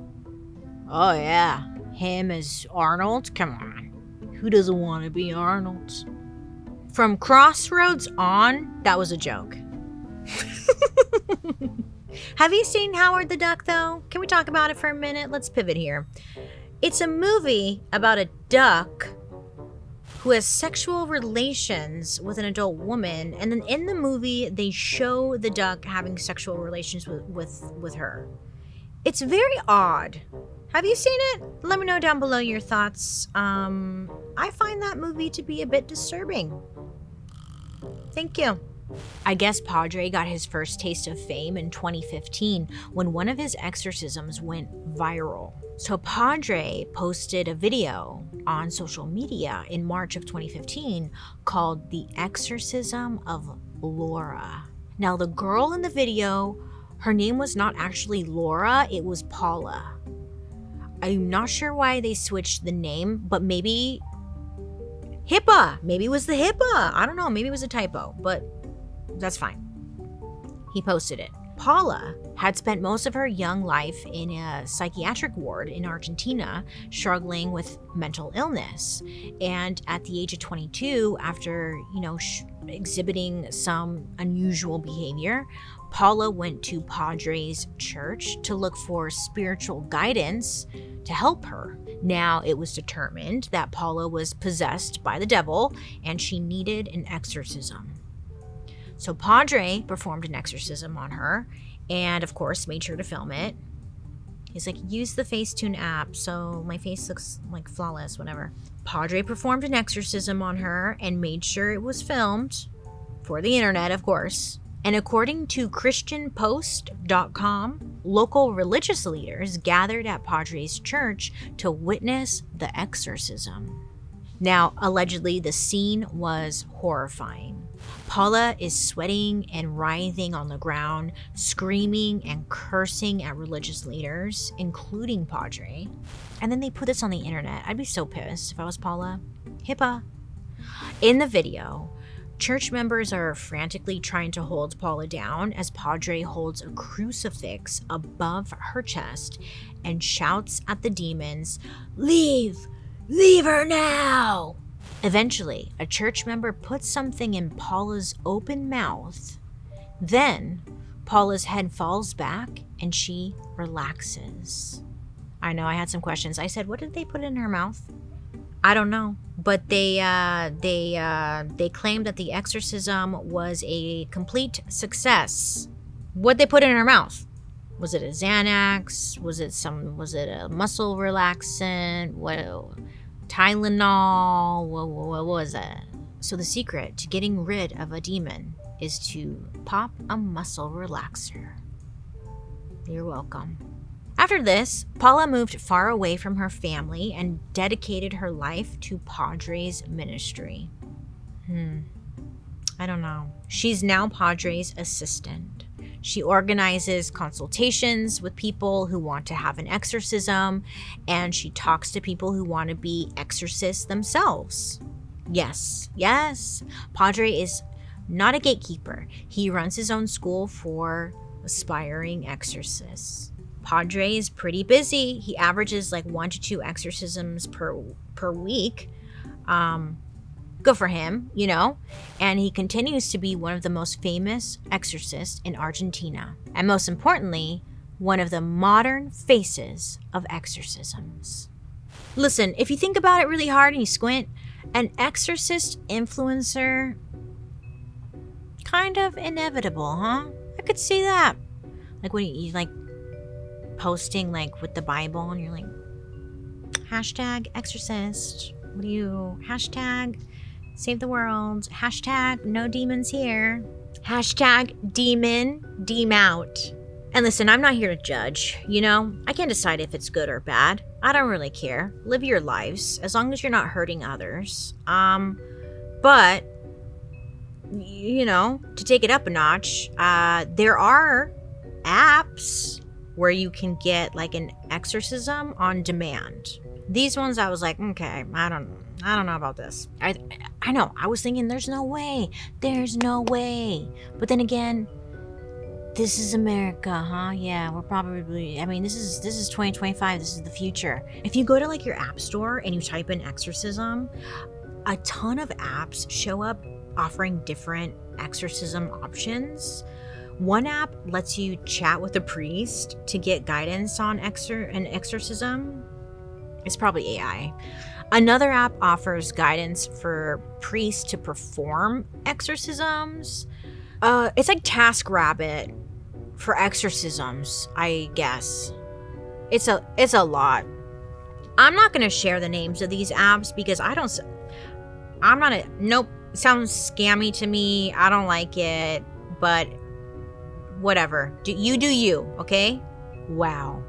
Oh yeah. Him as Arnold. Come on. Who doesn't want to be Arnold? From Crossroads on, that was a joke. Have you seen Howard the Duck, though? Can we talk about it for a minute? Let's pivot here. It's a movie about a duck who has sexual relations with an adult woman, and then in the movie, they show the duck having sexual relations with her. It's very odd. Have you seen it? Let me know down below your thoughts. I find that movie to be a bit disturbing. Thank you. I guess Padre got his first taste of fame in 2015 when one of his exorcisms went viral. So Padre posted a video on social media in March of 2015 called The Exorcism of Laura. Now the girl in the video, her name was not actually Laura, it was Paula. I'm not sure why they switched the name, but maybe HIPAA. Maybe it was the HIPAA. I don't know, maybe it was a typo, but that's fine. He posted it. Paula had spent most of her young life in a psychiatric ward in Argentina, struggling with mental illness. And at the age of 22, after, exhibiting some unusual behavior, Paula went to Padre's church to look for spiritual guidance to help her. Now, it was determined that Paula was possessed by the devil and she needed an exorcism. So Padre performed an exorcism on her and, of course, made sure to film it. He's like, use the Facetune app so my face looks like flawless, whatever. Padre performed an exorcism on her and made sure it was filmed for the internet, of course. And according to ChristianPost.com, local religious leaders gathered at Padre's church to witness the exorcism. Now, allegedly, the scene was horrifying. Paula is sweating and writhing on the ground, screaming and cursing at religious leaders, including Padre. And then they put this on the internet. I'd be so pissed if I was Paula. HIPAA. In the video, church members are frantically trying to hold Paula down as Padre holds a crucifix above her chest and shouts at the demons, "Leave! Leave her now!" Eventually, a church member puts something in Paula's open mouth. Then, Paula's head falls back and she relaxes. I know I had some questions. I said, what did they put in her mouth? I don't know. But they claimed that the exorcism was a complete success. What'd they put in her mouth? Was it a Xanax? Was it a muscle relaxant? Tylenol? What was it? So the secret to getting rid of a demon is to pop a muscle relaxer. You're welcome. After this, Paula moved far away from her family and dedicated her life to Padre's ministry. I don't know. She's now Padre's assistant. She organizes consultations with people who want to have an exorcism, and she talks to people who want to be exorcists themselves. Yes, Padre is not a gatekeeper. He runs his own school for aspiring exorcists. Padre is pretty busy. He averages like 1 to 2 exorcisms per week. Good for him, you know? And he continues to be one of the most famous exorcists in Argentina. And most importantly, one of the modern faces of exorcisms. Listen, if you think about it really hard and you squint, an exorcist influencer, kind of inevitable, huh? I could see that. Like when you like posting like with the Bible and you're like, hashtag exorcist. What do you, hashtag save the world, hashtag no demons here, hashtag demon out. And listen, I'm not here to judge, you know? I can't decide if it's good or bad. I don't really care. Live your lives, as long as you're not hurting others. But, you know, to take it up a notch, there are apps where you can get like an exorcism on demand. These ones I was like, okay, I don't know about this. I know, I was thinking there's no way. But then again, this is America, huh? Yeah, we're probably, I mean, this is 2025, this is the future. If you go to like your app store and you type in exorcism, a ton of apps show up offering different exorcism options. One app lets you chat with a priest to get guidance on an exorcism. It's probably AI. Another app offers guidance for priests to perform exorcisms. It's like TaskRabbit for exorcisms, I guess. It's a lot. I'm not going to share the names of these apps because nope, it sounds scammy to me. I don't like it, but whatever. Do you, okay? Wow.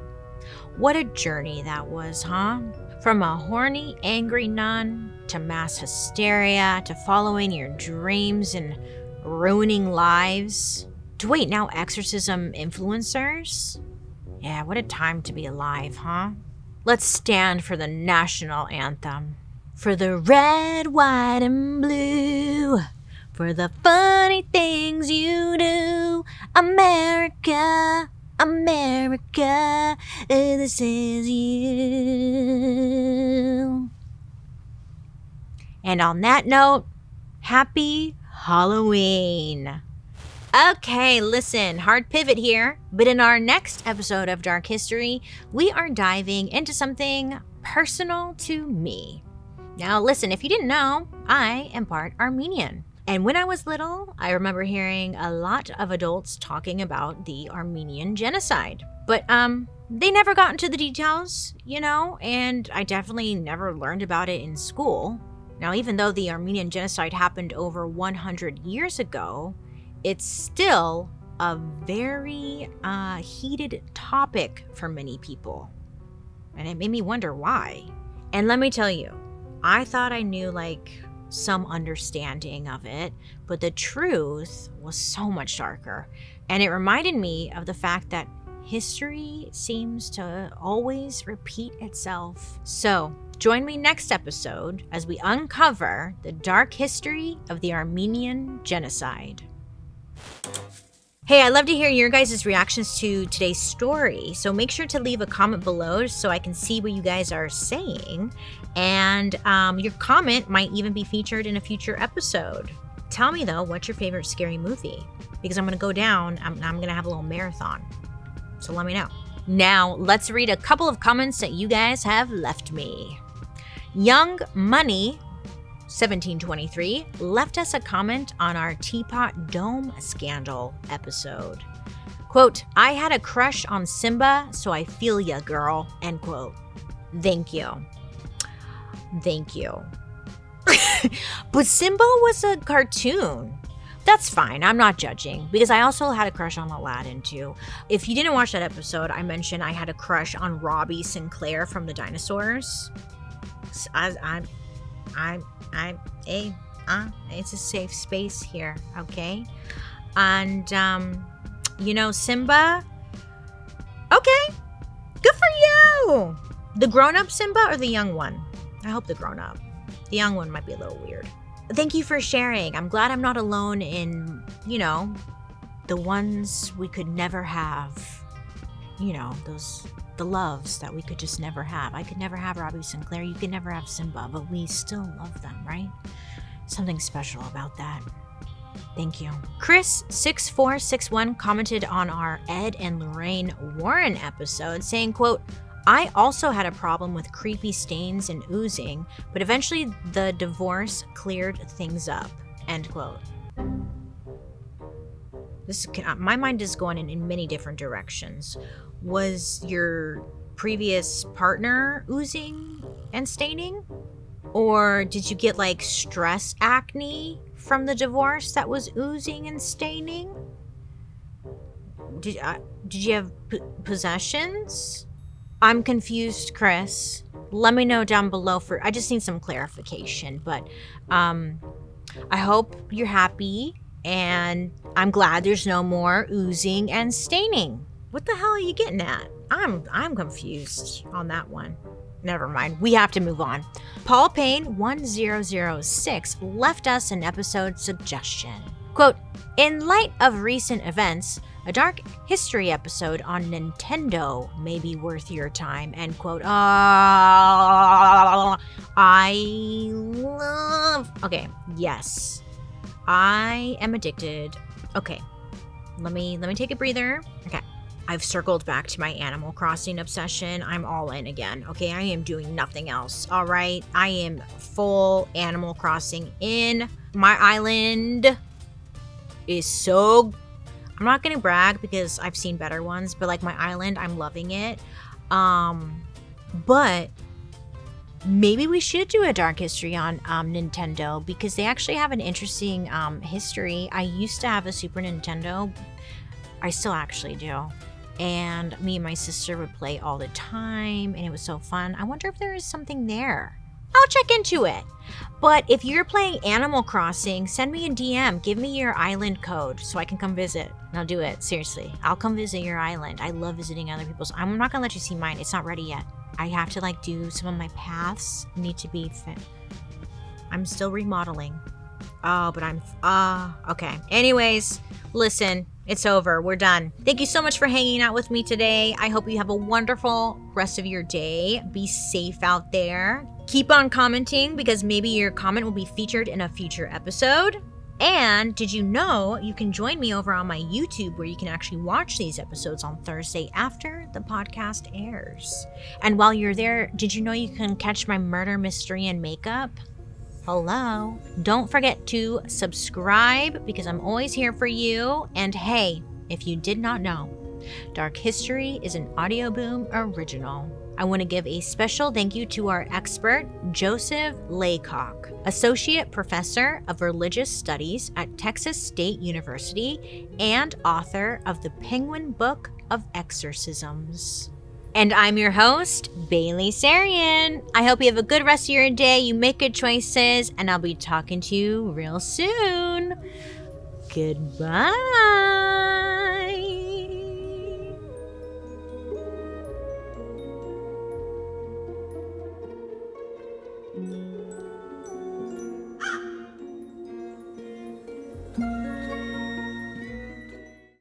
What a journey that was, huh? From a horny, angry nun to mass hysteria to following your dreams and ruining lives. To wait, now exorcism influencers? Yeah, what a time to be alive, huh? Let's stand for the national anthem. For the red, white, and blue. For the funny things you do. America, America, this is you. And on that note, happy Halloween. Okay, listen, hard pivot here, but in our next episode of Dark History, we are diving into something personal to me. Now listen, if you didn't know, I am part Armenian. And when I was little, I remember hearing a lot of adults talking about the Armenian genocide. But they never got into the details, you know, and I definitely never learned about it in school. Now, even though the Armenian genocide happened over 100 years ago, it's still a very heated topic for many people. And it made me wonder why. And let me tell you, I thought I knew like some understanding of it, but the truth was so much darker. And it reminded me of the fact that history seems to always repeat itself. So join me next episode as we uncover the dark history of the Armenian genocide. Hey, I'd love to hear your guys' reactions to today's story, so make sure to leave a comment below so I can see what you guys are saying, and your comment might even be featured in a future episode. Tell me, though, what's your favorite scary movie? Because I'm going to go down, I'm going to have a little marathon, so let me know. Now, let's read a couple of comments that you guys have left me. Young Money 1723 left us a comment on our Teapot Dome scandal episode. Quote, I had a crush on Simba, so I feel ya, girl, end quote. Thank you. But Simba was a cartoon. That's fine. I'm not judging because I also had a crush on Loudun too. If you didn't watch that episode, I mentioned I had a crush on Robbie Sinclair from the Dinosaurs. It's a safe space here, okay? And Simba. Okay, good for you. The grown-up Simba or the young one? I hope the grown-up. The young one might be a little weird. Thank you for sharing. I'm glad I'm not alone in, the ones we could never have. The loves that we could just never have. I could never have Robbie Sinclair. You could never have Simba, but we still love them, right? Something special about that. Thank you. Chris6461 commented on our Ed and Lorraine Warren episode saying, quote, I also had a problem with creepy stains and oozing, but eventually the divorce cleared things up. End quote. My mind is going in many different directions. Was your previous partner oozing and staining? Or did you get like stress acne from the divorce that was oozing and staining? Did you have possessions? I'm confused, Chris. Let me know down below I just need some clarification, but I hope you're happy and I'm glad there's no more oozing and staining. What the hell are you getting at? I'm confused on that one. Never mind. We have to move on. Paul Payne 1006 left us an episode suggestion. Quote, in light of recent events, a Dark History episode on Nintendo may be worth your time. End quote. Okay, yes. I am addicted. Okay, let me take a breather. Okay. I've circled back to my Animal Crossing obsession. I'm all in again. Okay, I am doing nothing else. All right, I am full Animal Crossing in. My island is so... I'm not gonna brag because I've seen better ones, but like my island, I'm loving it. But maybe we should do a Dark History on Nintendo because they actually have an interesting history. I used to have a Super Nintendo. I still actually do. And me and my sister would play all the time, and it was so fun. I wonder if there is something there. I'll check into it. But if you're playing Animal Crossing, send me a DM. Give me your island code so I can come visit. And I'll do it. Seriously. I'll come visit your island. I love visiting other people's. I'm not going to let you see mine. It's not ready yet. I have to do some of my paths need to be fit. I'm still remodeling. Oh, but okay. Anyways, listen. It's over. We're done. Thank you so much for hanging out with me today. I hope you have a wonderful rest of your day. Be safe out there. Keep on commenting because maybe your comment will be featured in a future episode. And did you know you can join me over on my YouTube where you can actually watch these episodes on Thursday after the podcast airs? And while you're there, did you know you can catch my murder mystery and makeup? Hello. Don't forget to subscribe because I'm always here for you. And hey, if you did not know, Dark History is an Audio Boom original. I want to give a special thank you to our expert, Joseph Laycock, Associate Professor of Religious Studies at Texas State University and author of the Penguin Book of Exorcisms. And I'm your host, Bailey Sarian. I hope you have a good rest of your day, you make good choices, and I'll be talking to you real soon. Goodbye.